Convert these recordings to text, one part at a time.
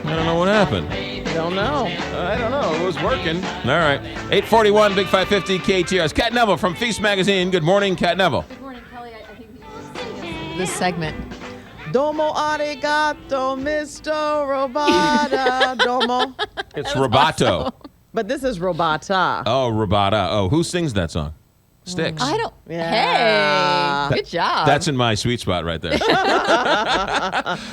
I don't know what happened. Don't know. I don't know. It was working. All right. 841, Big 550, KTRS. Cat Neville from Feast Magazine. Good morning, Cat Neville. Good morning, Kelly. I think this segment. Domo arigato, Mr. Robata. Domo. It's Robato. Awesome. But this is Robata. Oh, Robata. Oh, who sings that song? Sticks. I don't. Yeah. Hey, good job. That's in my sweet spot right there.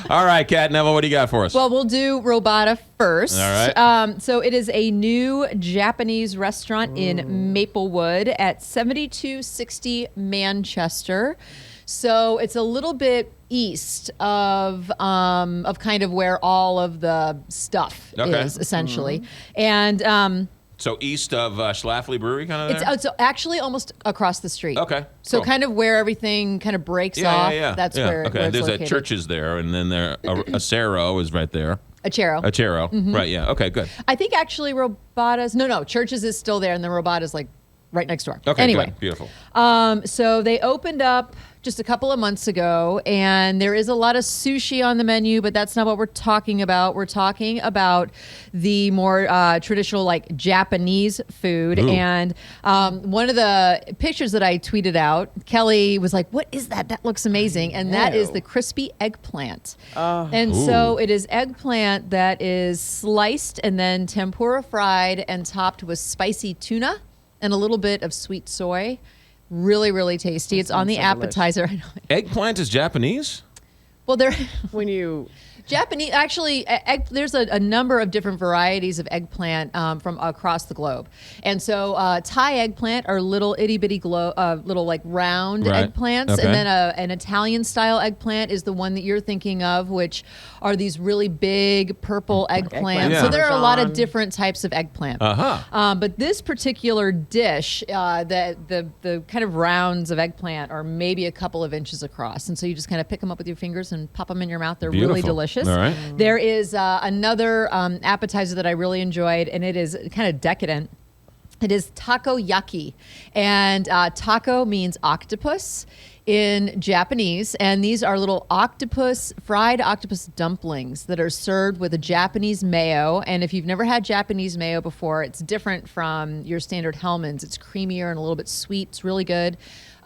All right, Cat Neville, what do you got for us? Well, we'll do Robata first. All right. So it is a new Japanese restaurant in Maplewood at 7260 Manchester. So it's a little bit east of kind of where all of the stuff is, essentially. And so east of Schlafly Brewery, kind of there? it's actually almost across the street. Okay, So cool. kind of where everything kind of breaks off. That's where, okay. where it's There's located. a churches there, and then there a Cerro is right there. Achero. Achero. Right, yeah. Okay, good. I think actually Robata's, no, Churches is still there, and then Robata's like right next door. Okay, anyway. good. Beautiful. So they opened up just a couple of months ago, and there is a lot of sushi on the menu, but that's not what we're talking about. We're talking about the more traditional, like Japanese food. Ooh. And one of the pictures that I tweeted out, Kelly was like, "What is that? That looks amazing!" And that is the crispy eggplant. And so it is eggplant that is sliced and then tempura fried and topped with spicy tuna and a little bit of sweet soy. Really, really tasty. It's on the appetizer. Eggplant is Japanese? Well, they're When you... Japanese. Actually, there's a number of different varieties of eggplant from across the globe. And so Thai eggplant are little itty bitty little like round eggplants. Okay. And then an Italian style eggplant is the one that you're thinking of, which are these really big purple eggplants. Yeah. So there are a lot of Parmesan. different types of eggplant. But this particular dish, the kind of rounds of eggplant are maybe a couple of inches across. And so you just kind of pick them up with your fingers and pop them in your mouth. They're really delicious. All right. There is another appetizer that I really enjoyed, and it is kind of decadent. It is takoyaki, and taco means octopus in Japanese, and these are little fried octopus dumplings that are served with a Japanese mayo. And if you've never had Japanese mayo before, it's different from your standard Hellmann's. It's creamier and a little bit sweet. It's really good.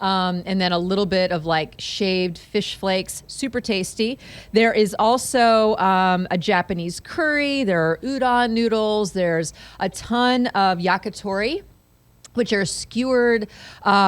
And then a little bit of like shaved fish flakes, super tasty. There is also a Japanese curry. There are udon noodles. There's a ton of yakitori, which are skewered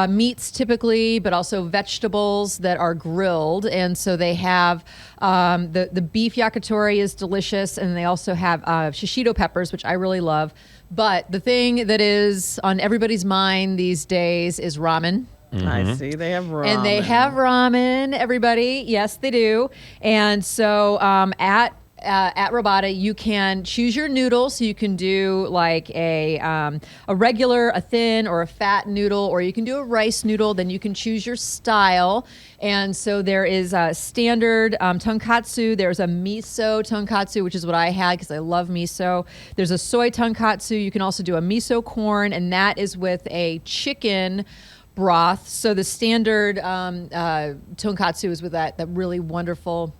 meats typically, but also vegetables that are grilled. And so they have the beef yakitori is delicious, and they also have shishito peppers, which I really love. But the thing that is on everybody's mind these days is ramen. I see. They have ramen. And they have ramen, everybody. Yes, they do. And so at Robata, you can choose your noodle. So you can do like a regular, a thin, or a fat noodle, or you can do a rice noodle. Then you can choose your style. And so there is a standard tonkatsu. There's a miso tonkatsu, which is what I had because I love miso. There's a soy tonkatsu. You can also do a miso corn, and that is with a chicken broth. So the standard tonkatsu is with that really wonderful,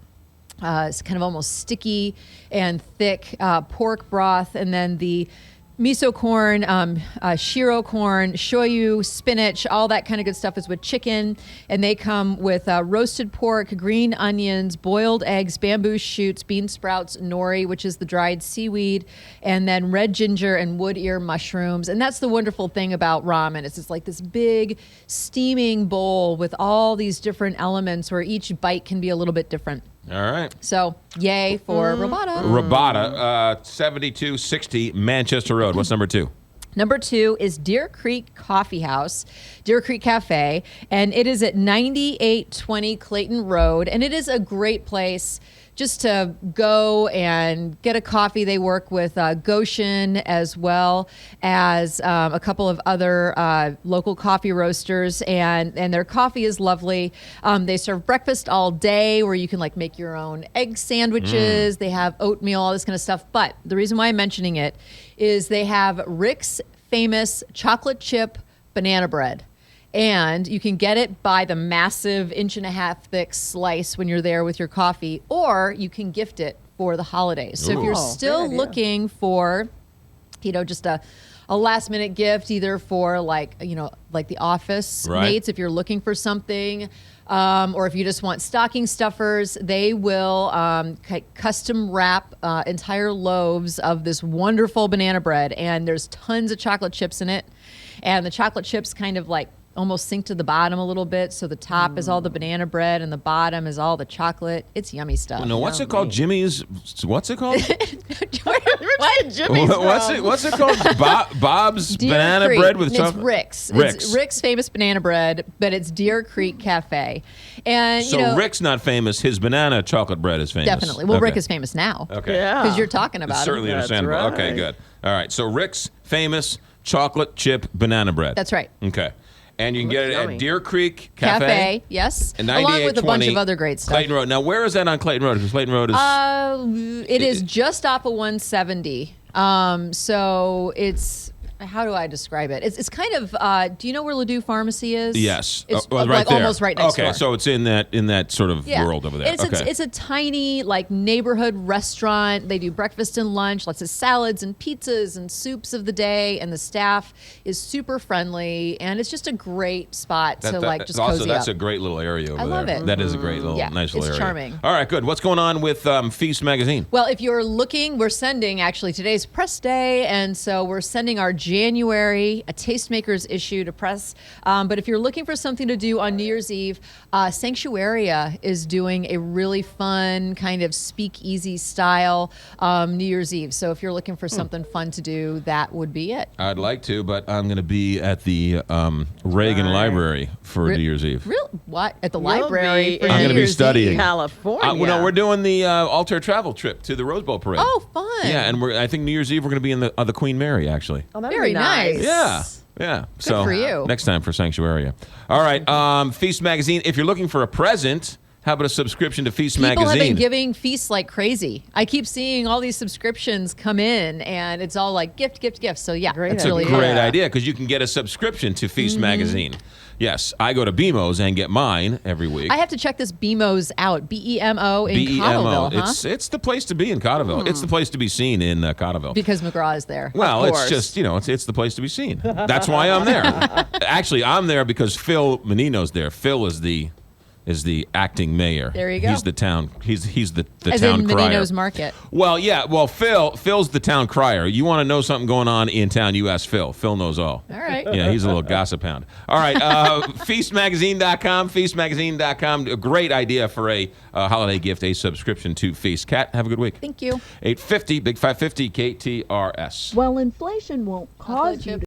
it's kind of almost sticky and thick pork broth, and then the miso corn, shiro corn, shoyu, spinach, all that kind of good stuff is with chicken. And they come with roasted pork, green onions, boiled eggs, bamboo shoots, bean sprouts, nori, which is the dried seaweed, and then red ginger and wood ear mushrooms. And that's the wonderful thing about ramen. It's just like this big steaming bowl with all these different elements where each bite can be a little bit different. All right. So, yay for Robata. Robata, 7260 Manchester Road. What's number 2? Number 2 is Deer Creek Coffee House, Deer Creek Cafe, and it is at 9820 Clayton Road, and it is a great place just to go and get a coffee. They work with Goshen as well as a couple of other local coffee roasters, and their coffee is lovely. They serve breakfast all day where you can like make your own egg sandwiches. They have oatmeal, all this kind of stuff. But the reason why I'm mentioning it is they have Rick's famous chocolate chip banana bread. And you can get it by the massive 1.5 inch thick slice when you're there with your coffee, or you can gift it for the holidays. So if you're Ooh. still Great idea. looking for, just a last minute gift, either for like the office Right. mates, if you're looking for something, or if you just want stocking stuffers, they will custom wrap entire loaves of this wonderful banana bread, and there's tons of chocolate chips in it, and the chocolate chips kind of like almost sink to the bottom a little bit, so the top is all the banana bread and the bottom is all the chocolate. It's yummy stuff. No, what's it called? Jimmy's. What's it called? What? Jimmy's What's it called? Bob's Deer banana Creek. bread with It's chocolate. Rick's. Rick's. It's Rick's famous banana bread, but it's Deer Creek Cafe. And So Rick's not famous. His banana chocolate bread is famous. definitely. Well, Okay. Rick is famous now. Okay. Yeah. Because you're talking It's about certainly it. That's understandable. Okay, right. good. All right. So Rick's famous chocolate chip banana bread. That's right. Okay. And you can get it yummy. at Deer Creek Cafe, yes. And Along with a bunch 9820 of other great stuff. Clayton Road. Now, where is that on Clayton Road? Because Clayton Road is. It is just off of 170. So it's, how do I describe it? It's kind of, do you know where Ladue Pharmacy is? Yes. It's right like there. almost right next door. Okay, so it's in that sort of world over there. It's, okay. it's a tiny like neighborhood restaurant. They do breakfast and lunch, lots of salads and pizzas and soups of the day, and the staff is super friendly, and it's just a great spot to like just also, cozy that's up. a great little area over I love there. it. That is a great little, Yeah, nice little it's area. charming. All right, good. What's going on with Feast Magazine? Well, if you're looking, we're sending, actually, today's press day, and so we're sending our January a Tastemakers issue to press. But if you're looking for something to do on New Year's Eve, Sanctuaria is doing a really fun kind of speakeasy style New Year's Eve. So if you're looking for something fun to do, that would be it. I'd like to, but I'm going to be at the Reagan Library for New Year's Eve. Real? What? At the You'll library? be for in I'm New gonna be Year's studying. Eve? California. Well, no, we're doing the Altair travel trip to the Rose Bowl parade. Oh, fun. Yeah, and I think New Year's Eve we're going to be in the Queen Mary, actually. Oh, that'd Very be nice. nice. Yeah. Yeah. So for you. next time for Sanctuaria. All right. Feast Magazine. If you're looking for a present, how about a subscription to Feast People Magazine? have been giving feasts like crazy. I keep seeing all these subscriptions come in, and it's all like gift. So yeah, Great it's It's a really great good. idea because you can get a subscription to Feast Magazine. Yes, I go to BMO's and get mine every week. I have to check this BMO's out. BEMO in BEMO. Cottleville, huh? It's the place to be in Cottleville. It's the place to be seen in Cottleville. Because McGraw is there. Well, Of it's course. just, it's the place to be seen. That's why I'm there. Actually, I'm there because Phil Menino's there. Phil is the acting mayor. There you go. He's the town. He's the As town in crier. Menino's Market. Well, yeah. Well, Phil's the town crier. You want to know something going on in town? You ask Phil. Phil knows all. All right. Yeah, he's a little gossip hound. All right, feastmagazine.com, feastmagazine.com. A great idea for a holiday gift, a subscription to Feast. Kat, have a good week. Thank you. 850, Big 550, KTRS. Well, inflation won't cause you chip.